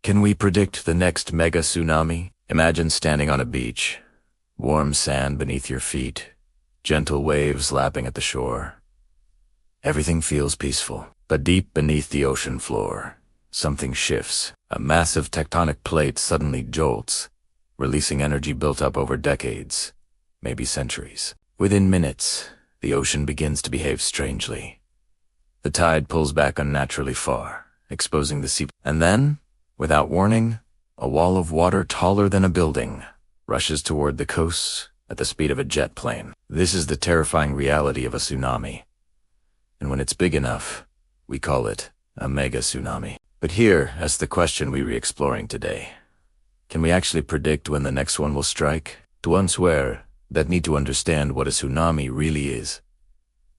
Can we predict the next mega tsunami? Imagine standing on a beach, warm sand beneath your feet, gentle waves lapping at the shore. Everything feels peaceful, but deep beneath the ocean floor, something shifts. A massive tectonic plate suddenly jolts, releasing energy built up over decades, maybe centuries. Within minutes, the ocean begins to behave strangely. The tide pulls back unnaturally far, exposing the sea. And then, without warning, a wall of water taller than a building rushes toward the coast at the speed of a jet plane. This is the terrifying reality of a tsunami. And when it's big enough, we call it a mega tsunami. But here is the question we're exploring today. Can we actually predict when the next one will strike? To unswear, that need to understand what a tsunami really is,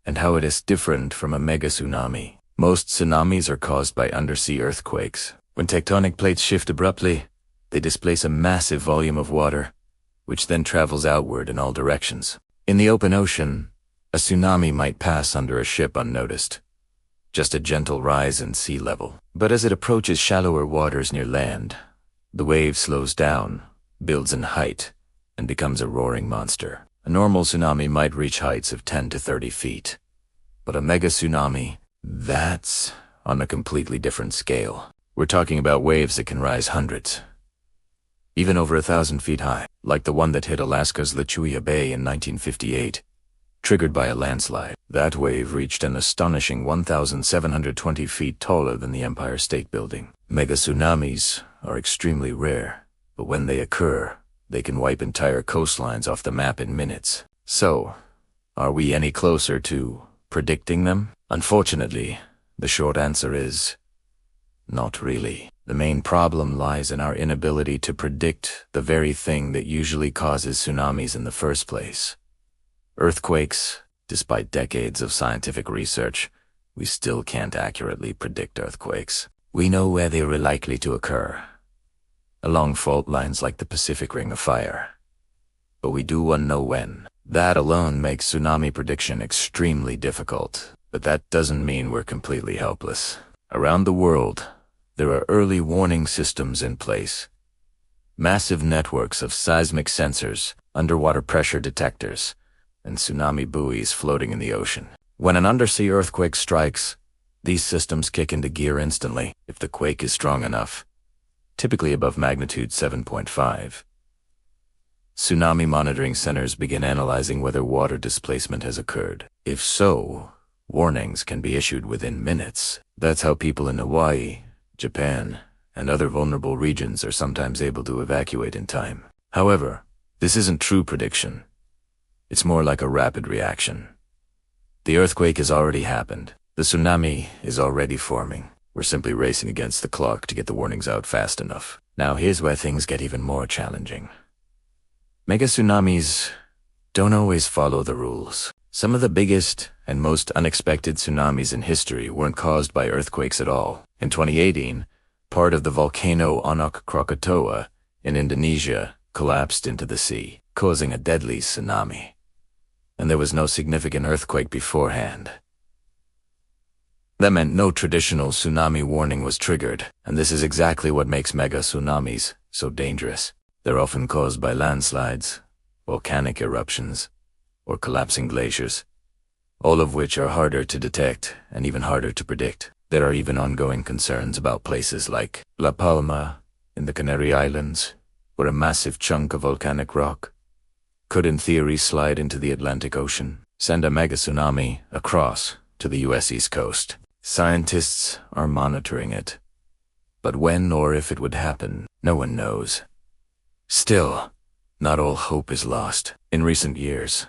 and how it is different from a mega tsunami. Most tsunamis are caused by undersea earthquakes. When tectonic plates shift abruptly, they displace a massive volume of water, which then travels outward in all directions. In the open ocean, a tsunami might pass under a ship unnoticed, just a gentle rise in sea level. But as it approaches shallower waters near land, the wave slows down, builds in height, and becomes a roaring monster. A normal tsunami might reach heights of 10 to 30 feet, but a mega tsunami, that's on a completely different scale. We're talking about waves that can rise hundreds, even over 1,000 feet high, like the one that hit Alaska's Lituya Bay in 1958, triggered by a landslide. That wave reached an astonishing 1,720 feet taller than the Empire State Building. Mega tsunamis are extremely rare, but when they occur, they can wipe entire coastlines off the map in minutes. So, are we any closer to predicting them? Unfortunately, the short answer is not really. The main problem lies in our inability to predict the very thing that usually causes tsunamis in the first place. Earthquakes. Despite decades of scientific research, we still can't accurately predict earthquakes. We know where they are likely to occur, along fault lines like the Pacific Ring of Fire, but we do know when. That alone makes tsunami prediction extremely difficult, but that doesn't mean we're completely helpless. Around the world, there are early warning systems in place. Massive networks of seismic sensors, underwater pressure detectors, and tsunami buoys floating in the ocean. When an undersea earthquake strikes, these systems kick into gear instantly if the quake is strong enough, typically above magnitude 7.5. Tsunami monitoring centers begin analyzing whether water displacement has occurred. If so, warnings can be issued within minutes. That's how people in Hawaii, Japan, and other vulnerable regions are sometimes able to evacuate in time. However, this isn't true prediction. It's more like a rapid reaction. The earthquake has already happened. The tsunami is already forming. We're simply racing against the clock to get the warnings out fast enough. Now here's where things get even more challenging. Mega tsunamis don't always follow the rules. Some of the biggest and most unexpected tsunamis in history weren't caused by earthquakes at all. In 2018, part of the volcano Anak Krakatoa in Indonesia collapsed into the sea, causing a deadly tsunami. And there was no significant earthquake beforehand. That meant no traditional tsunami warning was triggered, and this is exactly what makes mega tsunamis so dangerous. They're often caused by landslides, volcanic eruptions, or collapsing glaciers, all of which are harder to detect and even harder to predict. There are even ongoing concerns about places like La Palma in the Canary Islands, where a massive chunk of volcanic rock could in theory slide into the Atlantic Ocean, send a mega tsunami across to the US East Coast. Scientists are monitoring it, but when or if it would happen, no one knows. Still, not all hope is lost. In recent years,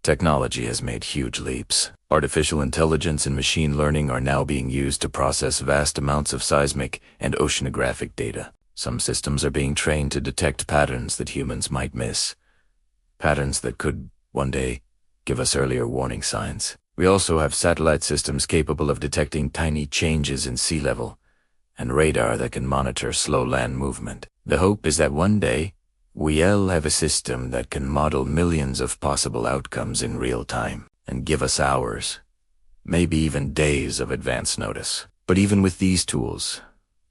technology has made huge leaps. Artificial intelligence and machine learning are now being used to process vast amounts of seismic and oceanographic data. Some systems are being trained to detect patterns that humans might miss, patterns that could, one day, give us earlier warning signs. We also have satellite systems capable of detecting tiny changes in sea level, and radar that can monitor slow land movement. The hope is that one day, we'll have a system that can model millions of possible outcomes in real time, and give us hours, maybe even days of advance notice. But even with these tools,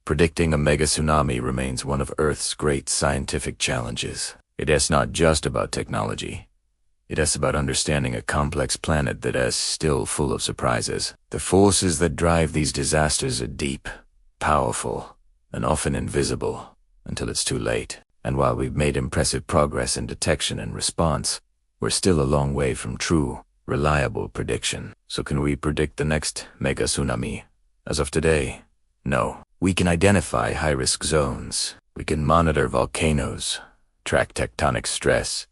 Predicting a mega tsunami remains one of Earth's great scientific challenges. It is not just about technology. It is about understanding a complex planet that is still full of surprises. The forces that drive these disasters are deep, powerful, and often invisible until it's too late. And while we've made impressive progress in detection and response, we're still a long way from true, reliable prediction. So can we predict the next mega tsunami? As of today, no. We can identify high-risk zones. We can monitor volcanoes, track tectonic stress,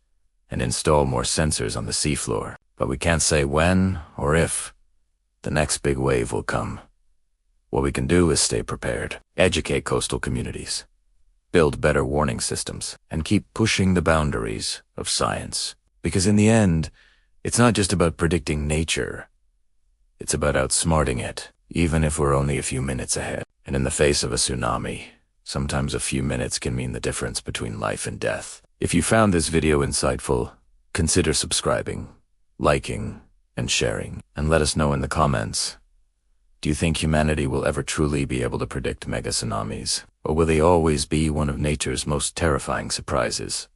and install more sensors on the seafloor. But we can't say when or if the next big wave will come. What we can do is stay prepared, educate coastal communities, build better warning systems, and keep pushing the boundaries of science. Because in the end, it's not just about predicting nature. It's about outsmarting it, even if we're only a few minutes ahead. And in the face of a tsunami, sometimes a few minutes can mean the difference between life and death. If you found this video insightful, consider subscribing, liking, and sharing. And let us know in the comments, do you think humanity will ever truly be able to predict mega tsunamis? Or will they always be one of nature's most terrifying surprises?